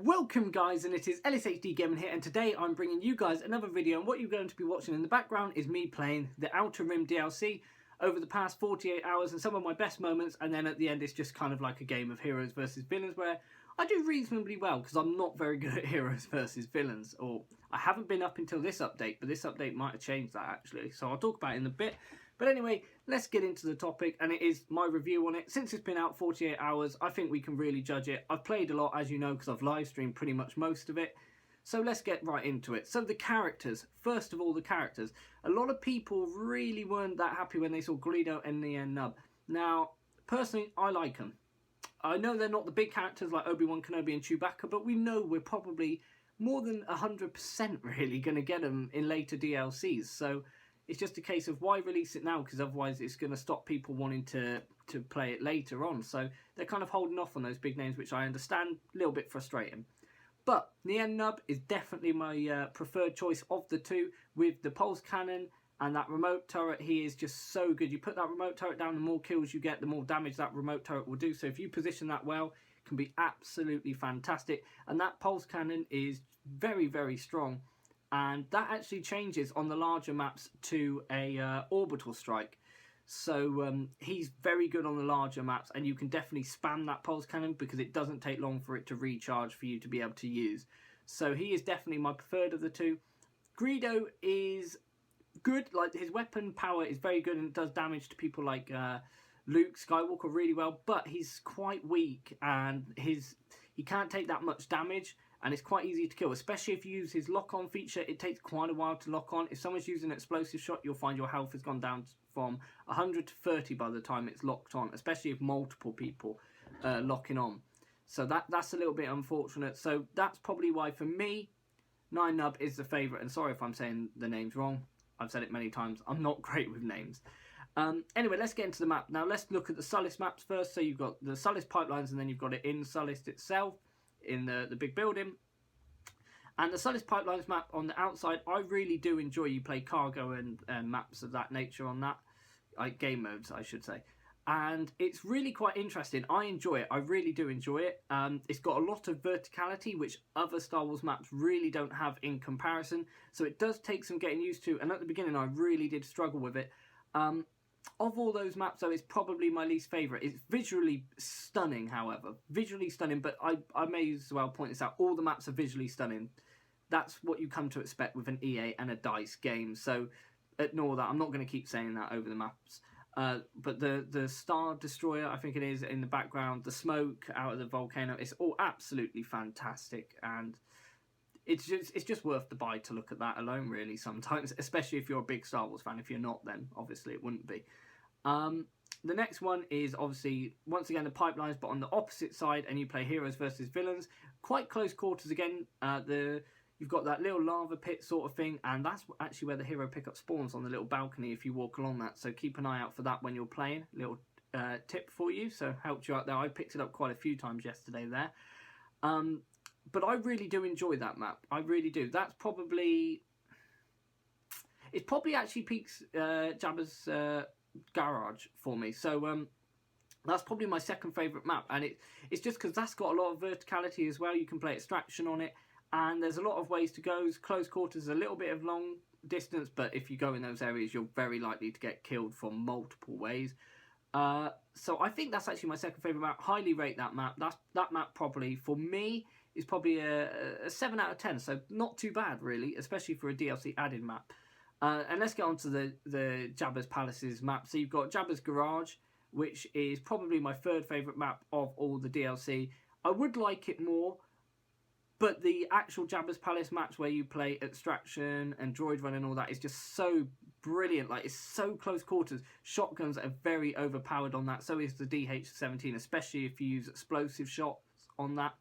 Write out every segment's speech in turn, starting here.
Welcome guys, and it is LSHD Gaming here, and today I'm bringing you guys another video, and what you're going to be watching in the background is me playing the Outer Rim DLC over the past 48 hours and some of my best moments, and then at the end it's just kind of like a game of heroes versus villains where I do reasonably well because I'm not very good at heroes versus villains, or I haven't been up until this update, but this update might have changed that actually, so I'll talk about it in a bit. But anyway, let's get into the topic, and it is my review on it. Since it's been out 48 hours, I think we can really judge it. I've played a lot, as you know, because I've live streamed pretty much most of it. So let's get right into it. So the characters. First of all, the characters. A lot of people really weren't that happy when they saw Greedo and the Nub. Now, personally, I like them. I know they're not the big characters like Obi-Wan Kenobi and Chewbacca, but we know we're probably more than 100% really going to get them in later DLCs. So it's just a case of why release it now, because otherwise it's going to stop people wanting to play it later on. So they're kind of holding off on those big names, which I understand, a little bit frustrating. But Nien Nub is definitely my preferred choice of the two, with the pulse cannon and that remote turret. He is just so good. You put that remote turret down, the more kills you get, the more damage that remote turret will do. So if you position that well, it can be absolutely fantastic. And that pulse cannon is very, very strong. And that actually changes on the larger maps to a orbital strike. So he's very good on the larger maps, and you can definitely spam that pulse cannon because it doesn't take long for it to recharge for you to be able to use. So he is definitely my preferred of the two. Greedo is good, like his weapon power is very good and it does damage to people like Luke Skywalker really well, but he's quite weak and he can't take that much damage. And it's quite easy to kill, especially if you use his lock-on feature. It takes quite a while to lock on. If someone's using an explosive shot, you'll find your health has gone down from 100 to 30 by the time it's locked on, especially if multiple people locking on. So that's a little bit unfortunate. So that's probably why, for me, Nien Nub is the favourite. And sorry if I'm saying the names wrong. I've said it many times. I'm not great with names. Anyway, let's get into the map. Now, let's look at the Sullust maps first. So you've got the Sullust pipelines, and then you've got it in Sullust itself, in the big building. And the Sullust pipelines map on the outside, I really do enjoy. You play cargo and maps of that nature on that, like game modes I should say, and it's really quite interesting. I enjoy it. I really do enjoy it. It's got a lot of verticality, which other Star Wars maps really don't have in comparison, so it does take some getting used to, and at the beginning I really did struggle with it. Of all those maps, though, it's probably my least favourite. It's visually stunning, however. Visually stunning, but I may as well point this out. All the maps are visually stunning. That's what you come to expect with an EA and a DICE game, so ignore that. I'm not going to keep saying that over the maps. But the Star Destroyer, I think it is, in the background, the smoke out of the volcano, it's all absolutely fantastic, and it's just worth the buy to look at that alone, really, sometimes, especially if you're a big Star Wars fan. If you're not, then obviously it wouldn't be. The next one is obviously, once again, the pipelines, but on the opposite side, and you play heroes versus villains. Quite close quarters again. You've got that little lava pit sort of thing, and that's actually where the hero pickup spawns, on the little balcony if you walk along that. So keep an eye out for that when you're playing. Little tip for you, so helped you out there. I picked it up quite a few times yesterday there. But I really do enjoy that map. I really do. That's probably... It probably actually peaks Jabba's garage for me. So that's probably my second favourite map. And it's just because that's got a lot of verticality as well. You can play extraction on it. And there's a lot of ways to go. Close quarters, a little bit of long distance. But if you go in those areas, you're very likely to get killed from multiple ways. So I think that's actually my second favourite map. Highly rate that map. That map probably, for me, is probably a 7 out of 10. So not too bad, really, especially for a DLC added map. And let's get on to the Jabba's Palaces map. So you've got Jabba's Garage, which is probably my third favourite map of all the DLC. I would like it more, but the actual Jabba's Palace match where you play extraction and droid run and all that is just so brilliant. Like, it's so close quarters. Shotguns are very overpowered on that. So is the DH-17, especially if you use explosive shots on that.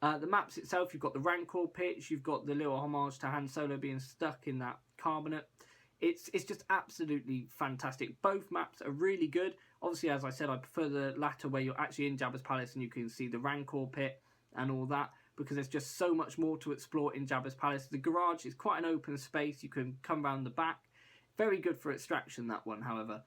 The maps itself, you've got the Rancor pitch, you've got the little homage to Han Solo being stuck in that carbonate. It's just absolutely fantastic. Both maps are really good. Obviously, as I said, I prefer the latter where you're actually in Jabba's Palace and you can see the Rancor pit and all that, because there's just so much more to explore in Jabba's Palace. The garage is quite an open space. You can come round the back. Very good for extraction, that one, however.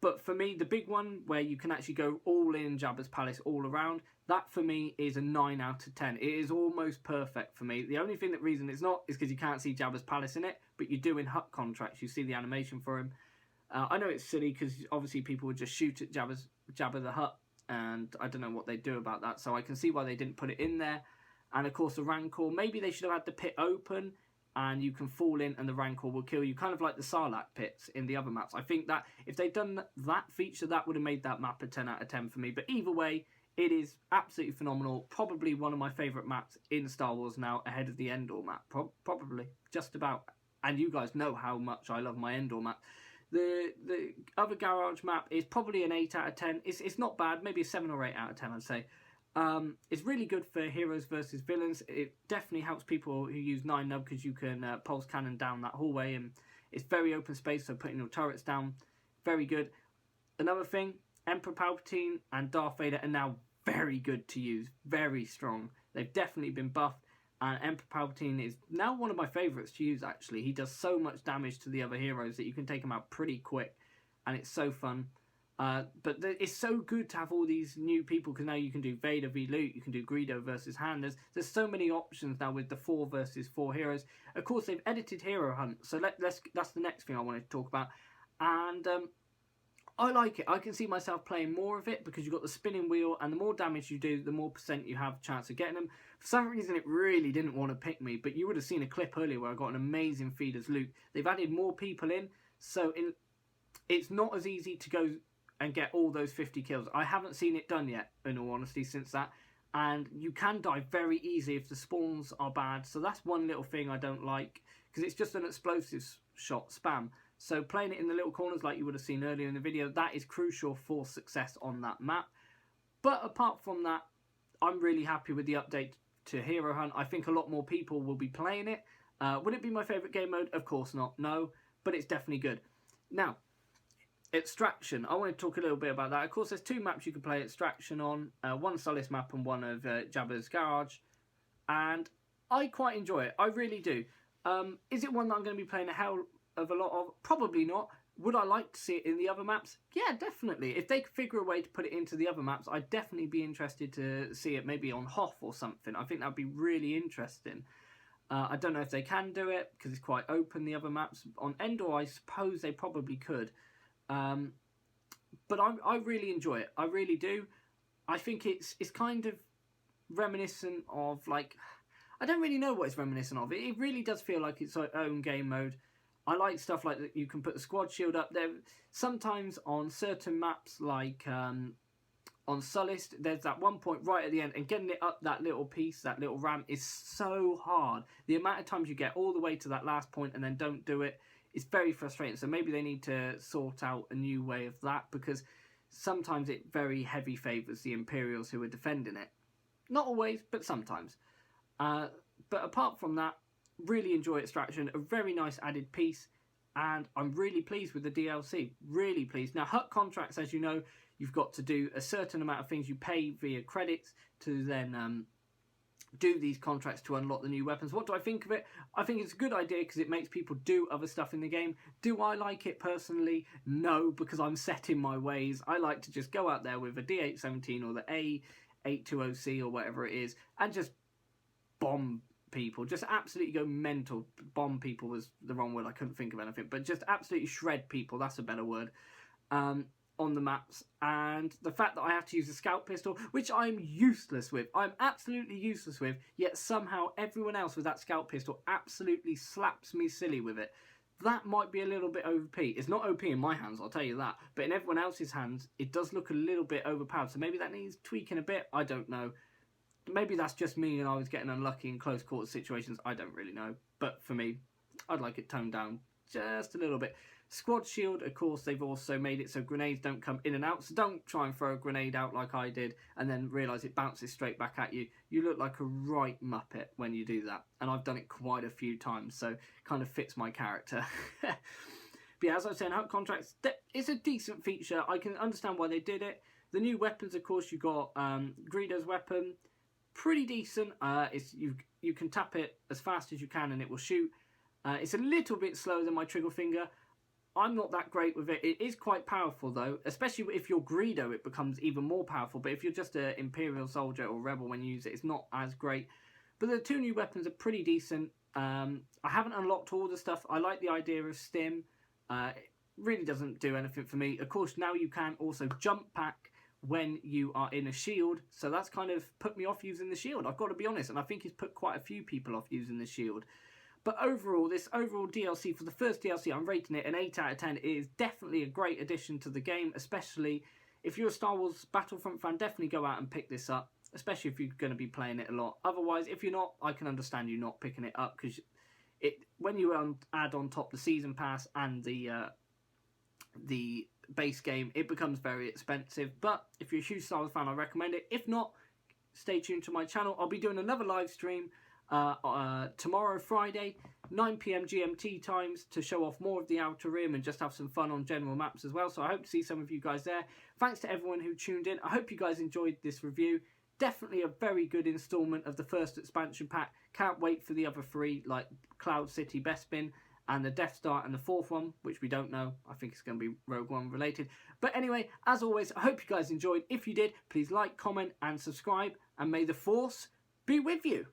But for me, the big one where you can actually go all in Jabba's Palace all around, that for me is a 9 out of 10. It is almost perfect for me. The only reason it's not is because you can't see Jabba's Palace in it, but you do in hut contracts. You see the animation for him. I know it's silly because obviously people would just shoot at Jabba the Hutt, and I don't know what they'd do about that. So I can see why they didn't put it in there. And of course the Rancor, maybe they should have had the pit open and you can fall in and the Rancor will kill you, kind of like the Sarlacc pits in the other maps. I think that if they'd done that feature, that would have made that map a 10 out of 10 for me. But either way, it is absolutely phenomenal. Probably one of my favourite maps in Star Wars now, ahead of the Endor map. Probably, just about. And you guys know how much I love my Endor map. The other garage map is probably an 8 out of 10. It's not bad, maybe a 7 or 8 out of 10, I'd say. It's really good for heroes versus villains. It definitely helps people who use 9-nub because you can pulse cannon down that hallway, and it's very open space, so putting your turrets down, very good. Another thing, Emperor Palpatine and Darth Vader are now very good to use, very strong. They've definitely been buffed, and Emperor Palpatine is now one of my favourites to use, actually. He does so much damage to the other heroes that you can take him out pretty quick, and it's so fun. But it's so good to have all these new people, because now you can do Vader v Luke, you can do Greedo versus Han. There's so many options now with the 4 versus 4 heroes. Of course, they've edited Hero Hunt, so that's the next thing I wanted to talk about. And I like it. I can see myself playing more of it because you've got the spinning wheel, and the more damage you do, the more % you have chance of getting them. For some reason, it really didn't want to pick me, but you would have seen a clip earlier where I got an amazing feed as Luke. They've added more people in, so it's not as easy to go and get all those 50 kills. I haven't seen it done yet, in all honesty, since that. And you can die very easy if the spawns are bad. So that's one little thing I don't like, because it's just an explosive shot spam. So playing it in the little corners like you would have seen earlier in the video, that is crucial for success on that map. But apart from that, I'm really happy with the update to Hero Hunt. I think a lot more people will be playing it. Would it be my favourite game mode? Of course not, no. But it's definitely good. Now, Extraction. I want to talk a little bit about that. Of course, there's 2 maps you can play Extraction on. One Sullust map and one of Jabba's Garage. And I quite enjoy it. I really do. Is it one that I'm going to be playing a hell of a lot of? Probably not. Would I like to see it in the other maps? Yeah, definitely. If they could figure a way to put it into the other maps, I'd definitely be interested to see it maybe on Hoth or something. I think that'd be really interesting. I don't know if they can do it because it's quite open, the other maps. On Endor, I suppose they probably could. But I really enjoy it. I really do. I think it's kind of reminiscent of, like, I don't really know what it's reminiscent of. It really does feel like its own game mode. I like stuff like that. You can put the squad shield up there. Sometimes on certain maps, like on Sullust, there's that one point right at the end, and getting it up that little piece, that little ramp, is so hard. The amount of times you get all the way to that last point and then don't do it, it's very frustrating. So maybe they need to sort out a new way of that, because sometimes it very heavy favours the Imperials who are defending it. Not always, but sometimes. But apart from that, really enjoy Extraction. A very nice added piece, and I'm really pleased with the DLC. Really pleased. Now, hut contracts, as you know, you've got to do a certain amount of things. You pay via credits to then do these contracts to unlock the new weapons. What do I think of it? I think it's a good idea because it makes people do other stuff in the game. Do I like it personally? No, because I'm set in my ways. I like to just go out there with a D817 or the A820C or whatever it is and just bomb people. Just absolutely go mental. Bomb people was the wrong word. I couldn't think of anything. But just absolutely shred people. That's a better word. On the maps, and the fact that I have to use a scout pistol, which I'm useless with. I'm absolutely useless with, yet somehow everyone else with that scout pistol absolutely slaps me silly with it. That might be a little bit OP. It's not OP in my hands, I'll tell you that, but in everyone else's hands, it does look a little bit overpowered, so maybe that needs tweaking a bit, I don't know. Maybe that's just me and I was getting unlucky in close quarters situations, I don't really know. But for me, I'd like it toned down just a little bit. Squad shield, of course, they've also made it so grenades don't come in and out. So don't try and throw a grenade out like I did and then realise it bounces straight back at you. You look like a right muppet when you do that. And I've done it quite a few times, so kind of fits my character. But yeah, as I was saying, hut contracts, it's a decent feature. I can understand why they did it. The new weapons, of course, you've got Greedo's weapon. Pretty decent. You can tap it as fast as you can and it will shoot. It's a little bit slower than my trigger finger. I'm not that great with it. It is quite powerful though, especially if you're Greedo, it becomes even more powerful. But if you're just an Imperial soldier or Rebel when you use it, it's not as great. But the two new weapons are pretty decent. I haven't unlocked all the stuff. I like the idea of Stim. It really doesn't do anything for me. Of course, now you can also jump pack when you are in a shield. So that's kind of put me off using the shield. I've got to be honest. And I think it's put quite a few people off using the shield. But overall, this overall DLC, for the first DLC, I'm rating it an 8 out of 10. It is definitely a great addition to the game, especially if you're a Star Wars Battlefront fan, definitely go out and pick this up, especially if you're going to be playing it a lot. Otherwise, if you're not, I can understand you not picking it up, because when you add on top the Season Pass and the base game, it becomes very expensive. But if you're a huge Star Wars fan, I recommend it. If not, stay tuned to my channel. I'll be doing another live stream tomorrow, Friday, 9 PM GMT times, to show off more of the Outer Rim and just have some fun on general maps as well. So I hope to see some of you guys there. Thanks to everyone who tuned in. I hope you guys enjoyed this review. Definitely a very good installment of the first expansion pack. Can't wait for the other three, like Cloud City, Bespin, and the Death Star, and the fourth one, which we don't know. I think it's going to be Rogue One related. But anyway, as always, I hope you guys enjoyed. If you did, please like, comment, and subscribe. And may the Force be with you.